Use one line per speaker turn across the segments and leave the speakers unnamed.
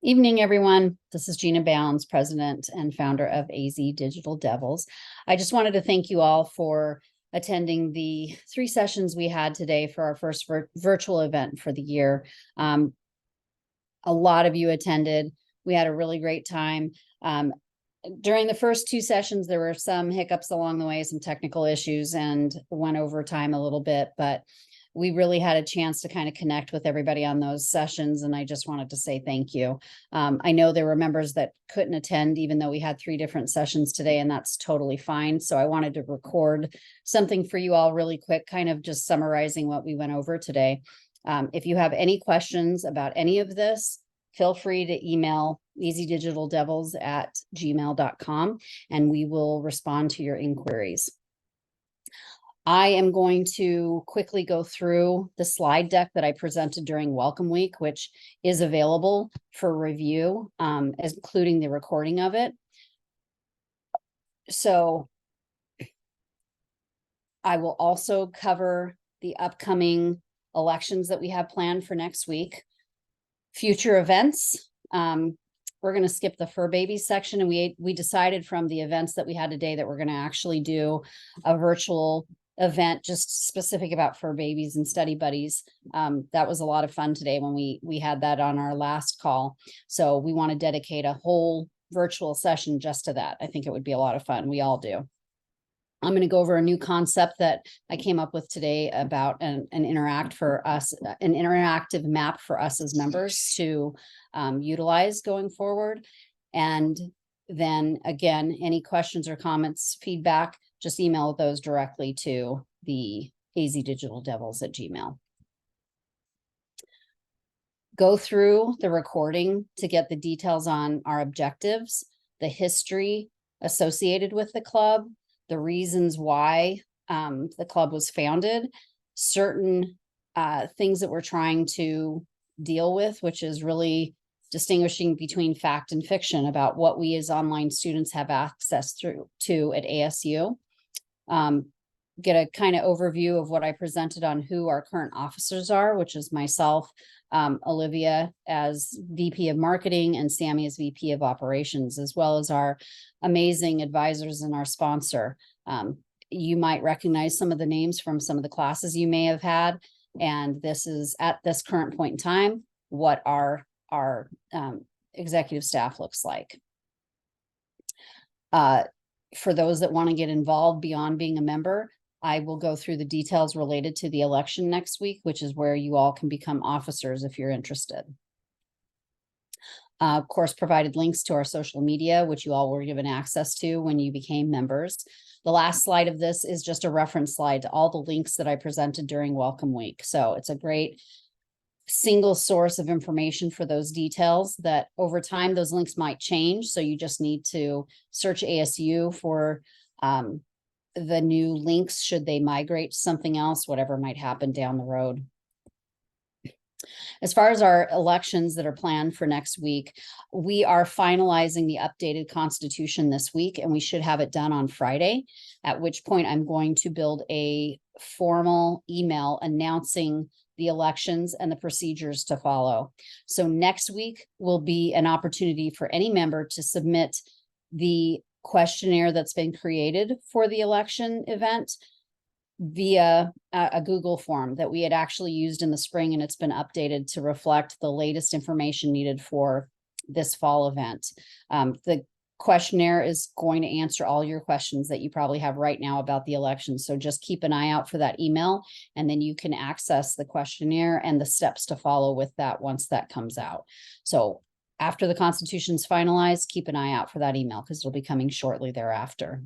Evening, everyone. This is Gina Bounds, president and founder of AZ Digital Devils. I just wanted to thank you all for attending the 3 sessions we had today for our first virtual event for the year. A lot of you attended. We had a really great time. During the first 2 sessions, there were some hiccups along the way, some technical issues, and went over time a little bit, but we really had a chance to kind of connect with everybody on those sessions. And I just wanted to say thank you. I know there were members that couldn't attend, even though we had 3 different sessions today, and that's totally fine. So I wanted to record something for you all really quick, kind of just summarizing what we went over today. If you have any questions about any of this, feel free to email azdigitaldevils@gmail.com and we will respond to your inquiries. I am going to quickly go through the slide deck that I presented during Welcome Week, which is available for review, including the recording of it. So I will also cover the upcoming elections that we have planned for next week. Future events. We're going to skip the fur baby section, and we decided from the events that we had today that we're going to actually do a virtual event just specific about fur babies and study buddies. That was a lot of fun today when we had that on our last call. So we want to dedicate a whole virtual session just to that. I think it would be a lot of fun. We all do. I'm going to go over a new concept that I came up with today about an interactive map for us as members to utilize going forward. And then again, any questions or comments, feedback, just email those directly to the azdigitaldevils@gmail.com. Go through the recording to get the details on our objectives, the history associated with the club, the reasons why the club was founded, certain things that we're trying to deal with, which is really distinguishing between fact and fiction about what we as online students have access to at ASU. Get a kind of overview of what I presented on who our current officers are, which is myself, Olivia as VP of Marketing, and Sammy as VP of Operations, as well as our amazing advisors and our sponsor. You might recognize some of the names from some of the classes you may have had, and this is at this current point in time what our executive staff looks like. For those that want to get involved beyond being a member, I will go through the details related to the election next week, which is where you all can become officers if you're interested. Of course, provided links to our social media, which you all were given access to when you became members. The last slide of this is just a reference slide to all the links that I presented during Welcome Week. So it's a great single source of information for those details that over time, those links might change. So you just need to search ASU for the new links should they migrate to something else, whatever might happen down the road. As far as our elections that are planned for next week, we are finalizing the updated Constitution this week, and we should have it done on Friday, at which point I'm going to build a formal email announcing the elections and the procedures to follow. So next week will be an opportunity for any member to submit the questionnaire that's been created for the election event via a Google form that we had actually used in the spring, and it's been updated to reflect the latest information needed for this fall event. The questionnaire is going to answer all your questions that you probably have right now about the election. So just keep an eye out for that email, and then you can access the questionnaire and the steps to follow with that once that comes out. So after the Constitution's finalized, keep an eye out for that email because it'll be coming shortly thereafter.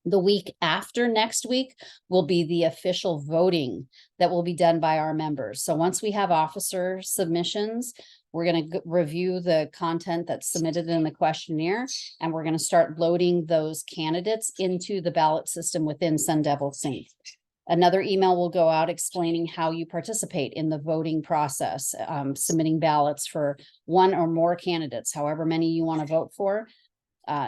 The week after next week will be the official voting that will be done by our members. So once we have officer submissions, we're going to review the content that's submitted in the questionnaire, and we're going to start loading those candidates into the ballot system within Sun Devil Sync. Another email will go out explaining how you participate in the voting process, submitting ballots for one or more candidates, however many you want to vote for.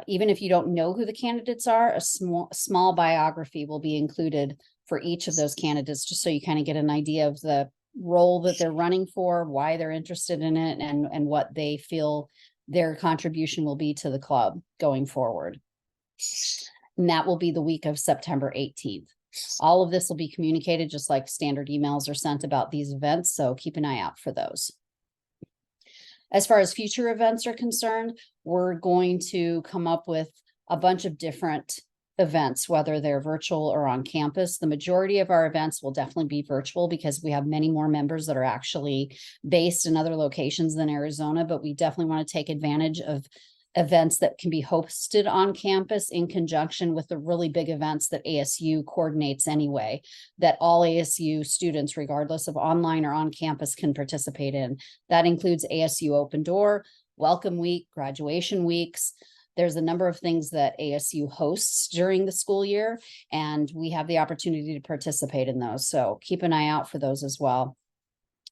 Even if you don't know who the candidates are, a small biography will be included for each of those candidates, just so you kind of get an idea of the role that they're running for, why they're interested in it, and what they feel their contribution will be to the club going forward. And that will be the week of September 18th. All of this will be communicated just like standard emails are sent about these events, so keep an eye out for those. As far as future events are concerned, we're going to come up with a bunch of different events, whether they're virtual or on campus. The majority of our events will definitely be virtual because we have many more members that are actually based in other locations than Arizona, but we definitely want to take advantage of events that can be hosted on campus in conjunction with the really big events that ASU coordinates anyway, that all ASU students, regardless of online or on campus, can participate in. That includes ASU Open Door, Welcome Week, graduation weeks. There's a number of things that ASU hosts during the school year, and we have the opportunity to participate in those. So keep an eye out for those as well.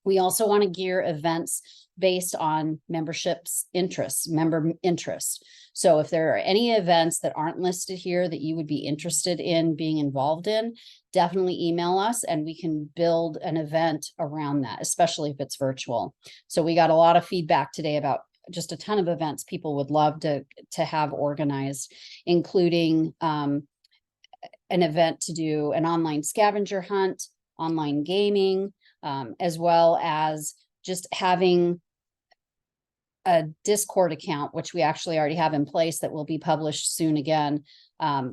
We also want to gear events based on memberships interests, member interest. So if there are any events that aren't listed here that you would be interested in being involved in, definitely email us and we can build an event around that, especially if it's virtual. So we got a lot of feedback today about just a ton of events people would love to have organized, including an event to do an online scavenger hunt, online gaming, as well as just having a Discord account, which we actually already have in place that will be published soon again,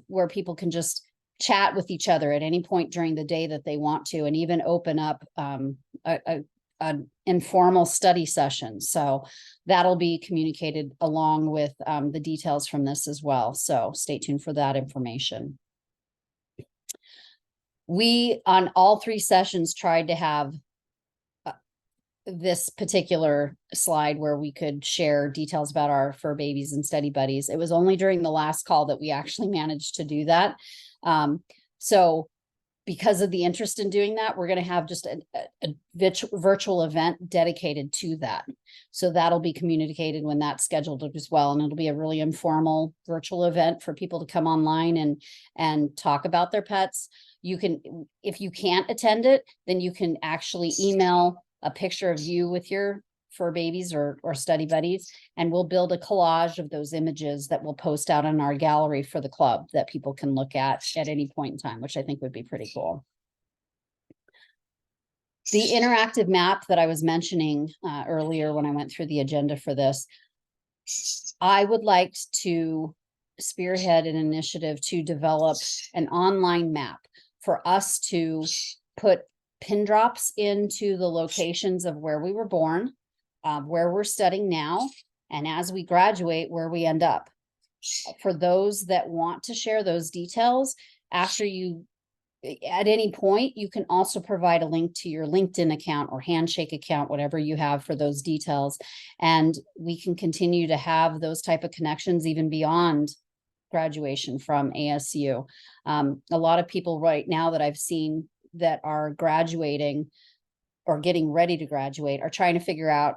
where people can just chat with each other at any point during the day that they want to, and even open up an informal study session. So that'll be communicated along with the details from this as well. So stay tuned for that information. We, on all 3 sessions, tried to have this particular slide where we could share details about our fur babies and study buddies. It was only during the last call that we actually managed to do that. So because of the interest in doing that, we're going to have just a virtual event dedicated to that. So that'll be communicated when that's scheduled as well. And it'll be a really informal virtual event for people to come online and talk about their pets. You can, if you can't attend it, then you can actually email a picture of you with your fur babies or study buddies, and we'll build a collage of those images that we'll post out in our gallery for the club that people can look at any point in time, which I think would be pretty cool. The interactive map that I was mentioning earlier when I went through the agenda for this, I would like to spearhead an initiative to develop an online map for us to put pin drops into the locations of where we were born, where we're studying now, and as we graduate, where we end up. For those that want to share those details, after you, at any point, you can also provide a link to your LinkedIn account or Handshake account, whatever you have for those details. And we can continue to have those type of connections even beyond graduation from ASU. A lot of people right now that I've seen that are graduating or getting ready to graduate are trying to figure out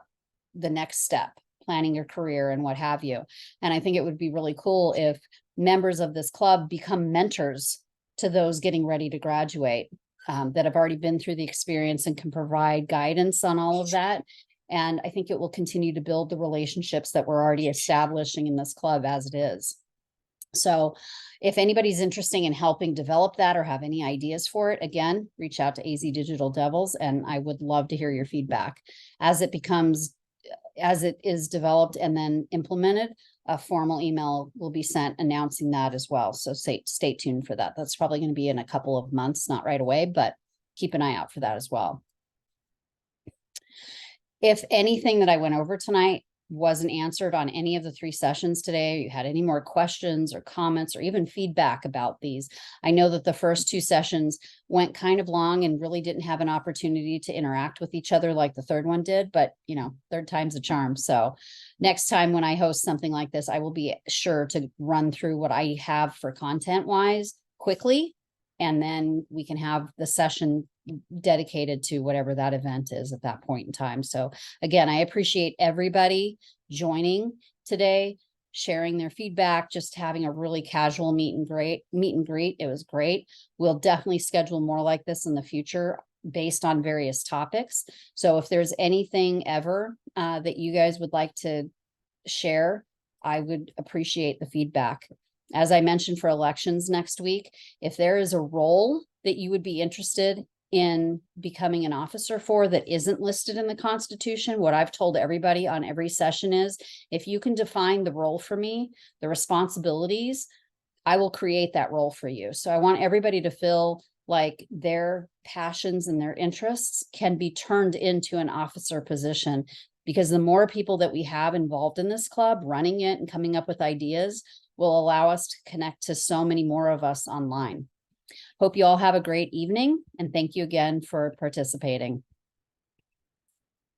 the next step, planning your career and what have you. And I think it would be really cool if members of this club become mentors to those getting ready to graduate, that have already been through the experience and can provide guidance on all of that. And I think it will continue to build the relationships that we're already establishing in this club as it is. So if anybody's interested in helping develop that or have any ideas for it, again, reach out to AZ Digital Devils, and I would love to hear your feedback. As it is developed and then implemented, a formal email will be sent announcing that as well. So stay tuned for that. That's probably going to be in a couple of months, not right away, but keep an eye out for that as well. If anything that I went over tonight wasn't answered on any of the 3 sessions today, you had any more questions or comments or even feedback about these, I know that the first 2 sessions went kind of long and really didn't have an opportunity to interact with each other like the third one did, but you know, third time's a charm. So next time when I host something like this, I will be sure to run through what I have for content wise quickly, and then we can have the session dedicated to whatever that event is at that point in time. So again, I appreciate everybody joining today, sharing their feedback, just having a really casual meet and greet. It was great. We'll definitely schedule more like this in the future. based on various topics. So if there's anything ever that you guys would like to share, I would appreciate the feedback. As I mentioned for elections next week, if there is a role that you would be interested in becoming an officer for that isn't listed in the Constitution, what I've told everybody on every session is, if you can define the role for me, the responsibilities, I will create that role for you. So I want everybody to feel like their passions and their interests can be turned into an officer position, because the more people that we have involved in this club, running it and coming up with ideas, will allow us to connect to so many more of us online. Hope you all have a great evening, and thank you again for participating.